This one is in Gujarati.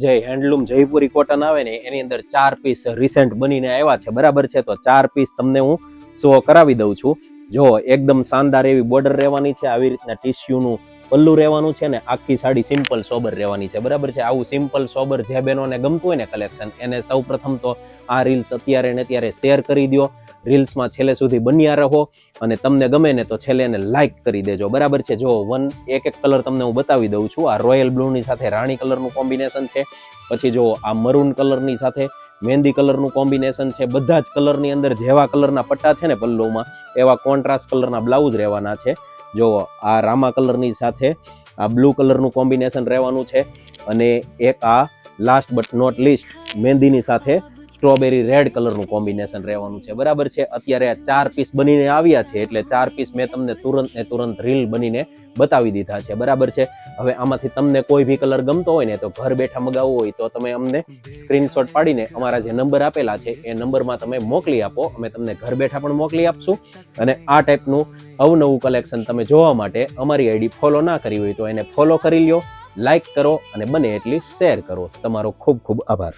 જે હેન્ડલૂમ જયપુરી કોટન આવે ને એની અંદર 4 પીસ રિસેન્ટ બનીને આવ્યા છે, બરાબર છે. તો 4 પીસ તમને હું શો કરાવી દઉં છું. જો એકદમ શાનદાર એવી બોર્ડર રહેવાની છે, આવી રીતના ટીસ્યુનું પલ્લું રહેવાનું છે ને આખી સાડી સિમ્પલ સોબર રહેવાની છે, બરાબર છે. આવું સિમ્પલ સોબર જે બહેનોને ગમતું હોય ને કલેક્શન, એને સૌ પ્રથમ તો આ રીલ્સ અત્યારે ને અત્યારે શેર કરી દો. રીલ્સમાં છેલ્લે સુધી બન્યા રહો અને તમને ગમે ને તો છેલ્લે એને લાઇક કરી દેજો, બરાબર છે. જો એક કલર તમને હું બતાવી દઉં છું. આ રોયલ બ્લુની સાથે રાણી કલરનું કોમ્બિનેશન છે. પછી જો આ મરૂન કલરની સાથે મહેંદી કલરનું કોમ્બિનેશન છે. બધા જ કલરની અંદર જેવા કલરના પટ્ટા છે ને પલ્લુમાં, એવા કોન્ટ્રાસ્ટ કલરના બ્લાઉઝ રહેવાના છે. જો આ રામા કલરની સાથે આ બ્લુ કલરનું કોમ્બિનેશન રહેવાનું છે. અને એક આ લાસ્ટ બટ નોટ લીસ્ટ મહેંદીની સાથે સ્ટ્રોબેરી રેડ કલરનું કોમ્બિનેશન રહેવાનું છે, બરાબર છે. અત્યારે આ 4 પીસ બનીને આવ્યા છે, એટલે 4 પીસ મેં તમને તુરંત રીલ બનીને બતાવી દીધા છે, બરાબર છે. હવે આમાંથી તમને કોઈ બી કલર ગમતો હોય ને તો ઘર બેઠા મગાવવો હોય તો તમે અમને સ્ક્રીનશોટ પાડીને અમારા જે નંબર આપેલા છે એ નંબરમાં તમે મોકલી આપો. અમે તમને ઘર બેઠા પણ મોકલી આપશું. અને આ ટાઈપનું અવનવું કલેક્શન તમે જોવા માટે અમારી આઈડી ફોલો ના કરી હોય તો એને ફોલો કરી લ્યો, લાઇક કરો અને બને એટલી શેર કરો. તમારો ખૂબ ખૂબ આભાર.